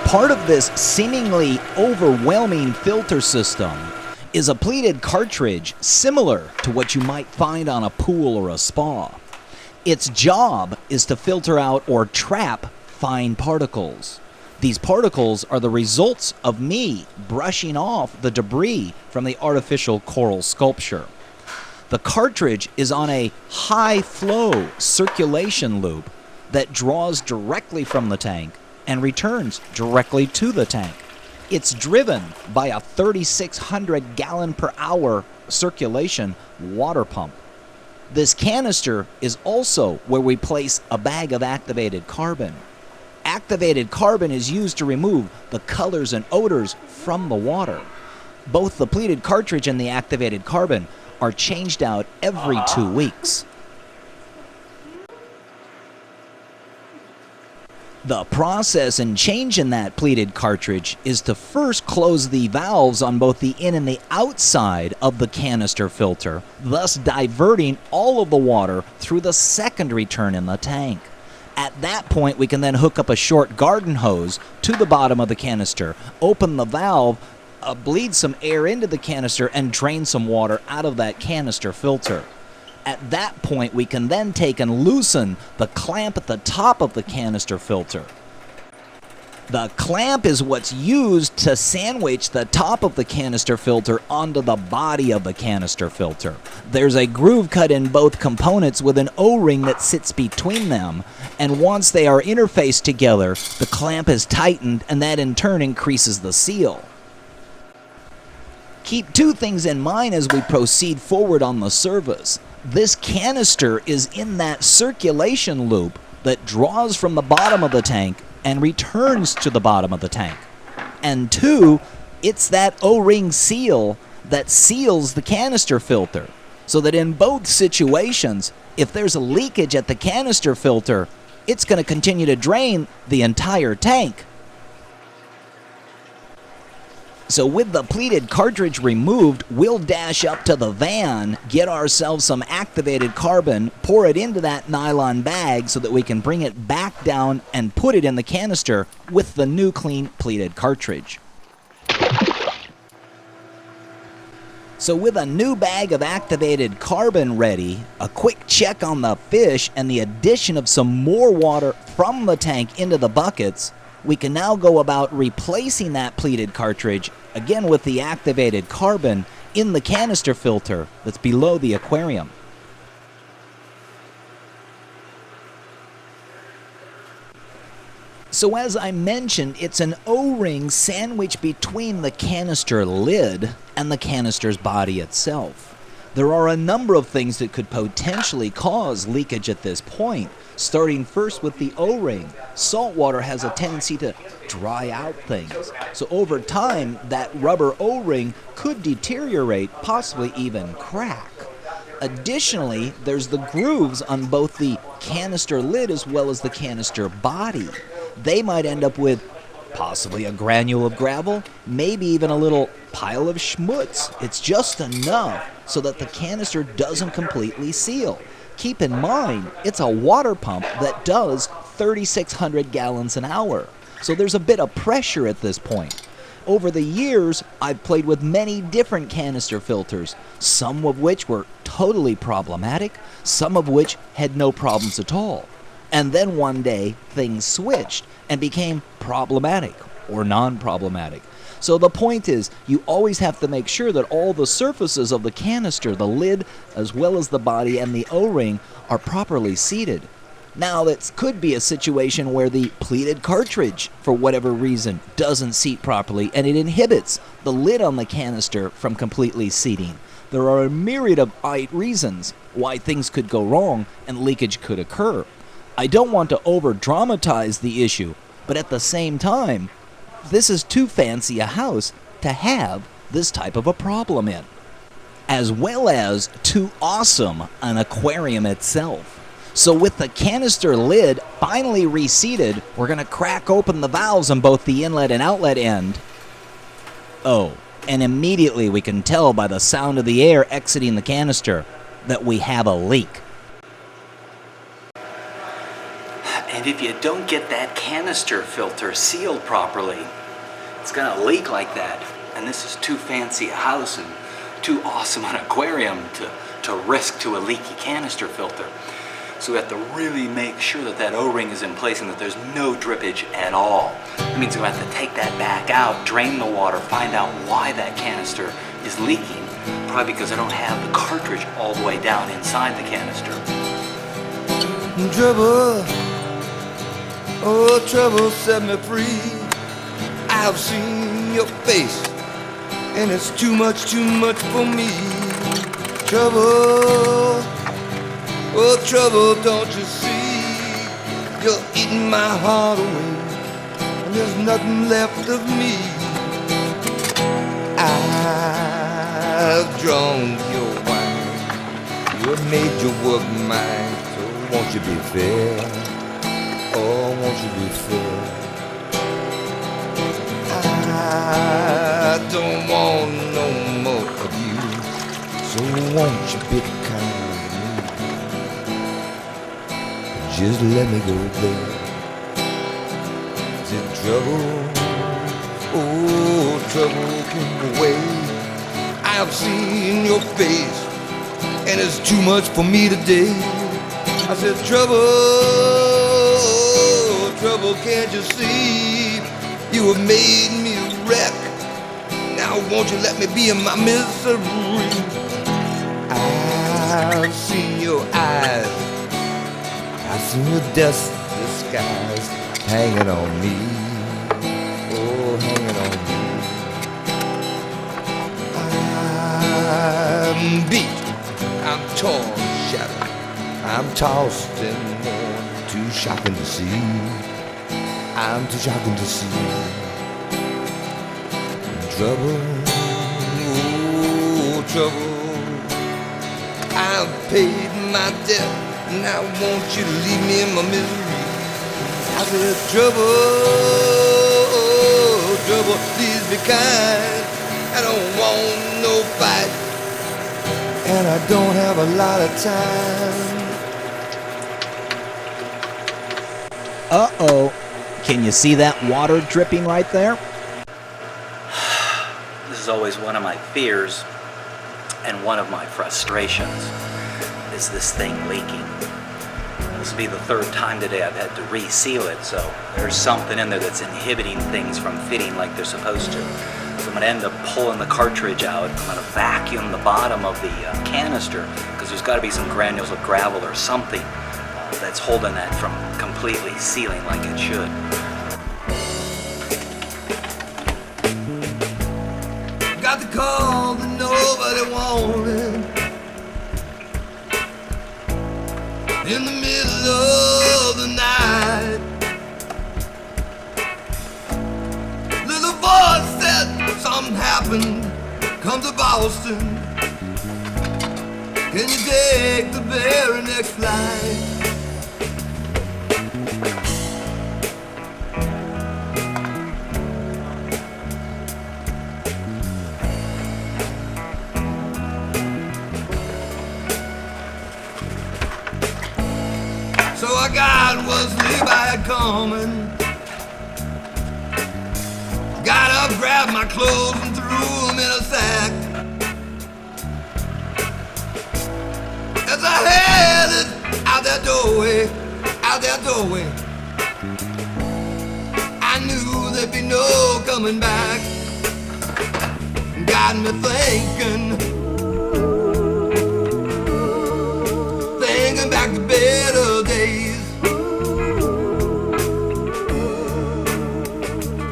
Part of this seemingly overwhelming filter system is a pleated cartridge similar to what you might find on a pool or a spa. Its job is to filter out or trap fine particles. These particles are the results of me brushing off the debris from the artificial coral sculpture. The cartridge is on a high-flow circulation loop that draws directly from the tank and returns directly to the tank. It's driven by a 3,600 gallon per hour circulation water pump. This canister is also where we place a bag of activated carbon. Activated carbon is used to remove the colors and odors from the water. Both the pleated cartridge and the activated carbon are changed out every 2 weeks. The process in changing that pleated cartridge is to first close the valves on both the in and the outside of the canister filter, thus diverting all of the water through the secondary turn in the tank. At that point, we can then hook up a short garden hose to the bottom of the canister, open the valve, bleed some air into the canister, and drain some water out of that canister filter. At that point, we can then take and loosen the clamp at the top of the canister filter. The clamp is what's used to sandwich the top of the canister filter onto the body of the canister filter. There's a groove cut in both components with an O-ring that sits between them, and once they are interfaced together, the clamp is tightened, and that in turn increases the seal. Keep two things in mind as we proceed forward on the service. This canister is in that circulation loop that draws from the bottom of the tank and returns to the bottom of the tank. And two, it's that O-ring seal that seals the canister filter, so that in both situations, if there's a leakage at the canister filter, it's going to continue to drain the entire tank. So with the pleated cartridge removed, we'll dash up to the van, get ourselves some activated carbon, pour it into that nylon bag so that we can bring it back down and put it in the canister with the new clean pleated cartridge. So with a new bag of activated carbon ready, a quick check on the fish, and the addition of some more water from the tank into the buckets, we can now go about replacing that pleated cartridge, again with the activated carbon, in the canister filter that's below the aquarium. So as I mentioned, it's an O-ring sandwiched between the canister lid and the canister's body itself. There are a number of things that could potentially cause leakage at this point, starting first with the O-ring. Salt water has a tendency to dry out things. So over time, that rubber O-ring could deteriorate, possibly even crack. Additionally, there's the grooves on both the canister lid as well as the canister body. They might end up with possibly a granule of gravel, maybe even a little pile of schmutz. It's just enough so that the canister doesn't completely seal. Keep in mind, it's a water pump that does 3,600 gallons an hour. So there's a bit of pressure at this point. Over the years, I've played with many different canister filters, some of which were totally problematic, some of which had no problems at all. And then one day, things switched and became problematic or non-problematic. So the point is, you always have to make sure that all the surfaces of the canister, the lid, as well as the body and the O-ring, are properly seated. Now, that could be a situation where the pleated cartridge, for whatever reason, doesn't seat properly, and it inhibits the lid on the canister from completely seating. There are a myriad of reasons why things could go wrong and leakage could occur. I don't want to over-dramatize the issue, but at the same time, this is too fancy a house to have this type of a problem in, as well as too awesome an aquarium itself. So with the canister lid finally reseated, we're going to crack open the valves on both the inlet and outlet end. Oh, and immediately we can tell by the sound of the air exiting the canister that we have a leak. And And if you don't get that canister filter sealed properly, it's gonna leak like that. And this is too fancy a house and too awesome an aquarium to risk to a leaky canister filter. So we have to really make sure that that O-ring is in place and that there's no drippage at all. That means we have to take that back out, drain the water, find out why that canister is leaking. Probably because I don't have the cartridge all the way down inside the canister. Trouble, oh trouble set me free. I've seen your face, and it's too much for me. Trouble, oh trouble, don't you see? You're eating my heart away, and there's nothing left of me. I've drunk your wine, you have made your work mine. So won't you be fair? Oh, won't you be fair? I don't want no more of you, so won't you be kind to me? Just let me go there. Is it trouble? Oh, trouble came away. I've seen your face, and it's too much for me today. I said, trouble, trouble, can't you see? You have made me a wreck. Now won't you let me be in my misery? I've seen your eyes, I've seen your dust disguise hanging on me. Oh, hanging on me. I'm beat, I'm torn, shattered, I'm tossed and worn, too shocking to see. I'm too shocking to see. Trouble, oh trouble, I've paid my debt, now won't you leave me in my misery? I said trouble, please be kind. I don't want no fight, and I don't have a lot of time. Uh-oh. Can you see that water dripping right there? This is always one of my fears and one of my frustrations, is this thing leaking. This will be the third time today I've had to reseal it, so there's something in there that's inhibiting things from fitting like they're supposed to. So I'm going to end up pulling the cartridge out. I'm going to vacuum the bottom of the canister, because there's got to be some granules of gravel or something that's holding that from completely sealing like it should. Got the call that nobody wanted in the middle of the night. Little voice said something happened. Come to Boston. Can you take the very next flight? So I got what sleep I had coming. Got up, grabbed my clothes and threw them in a sack. As I headed out that doorway, I knew there'd be no coming back. Got me thinking back to better days.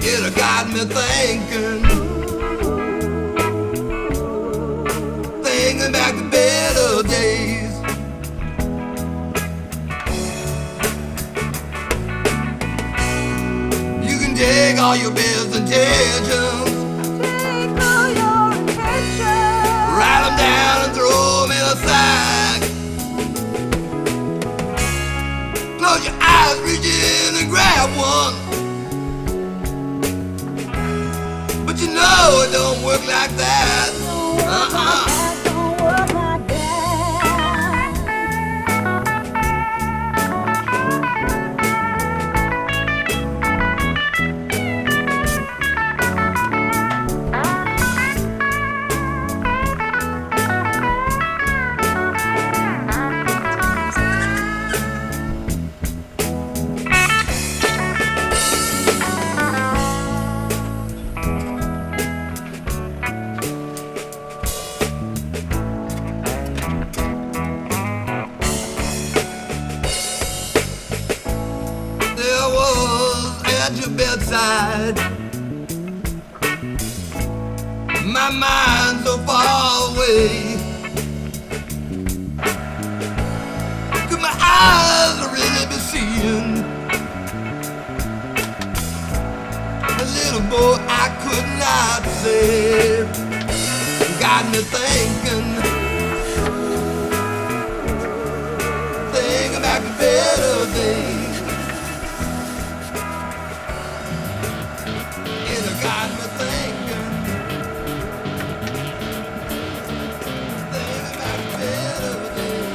It got me thinking back to better days. You can take all your best intentions, write them down and throw them in a sack. Close your eyes, reach in and grab one. But you know it don't work like that. night. My mind's so far away. 'Cause my eyes are really be seeing a little more I could not say. Got me thinking about the better days. And it got me thinking about the better days.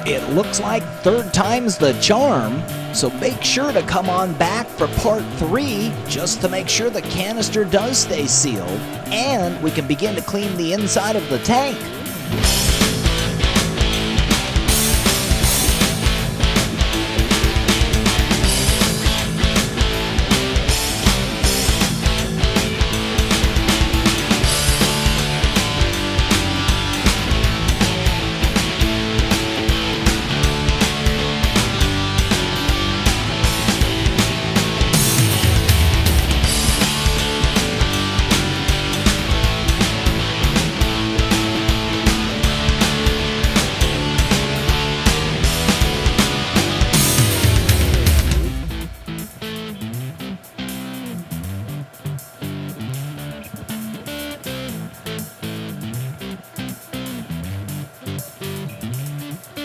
It looks like third time's the charm, so make sure to come on back for part 3 just to make sure the canister does stay sealed and we can begin to clean the inside of the tank.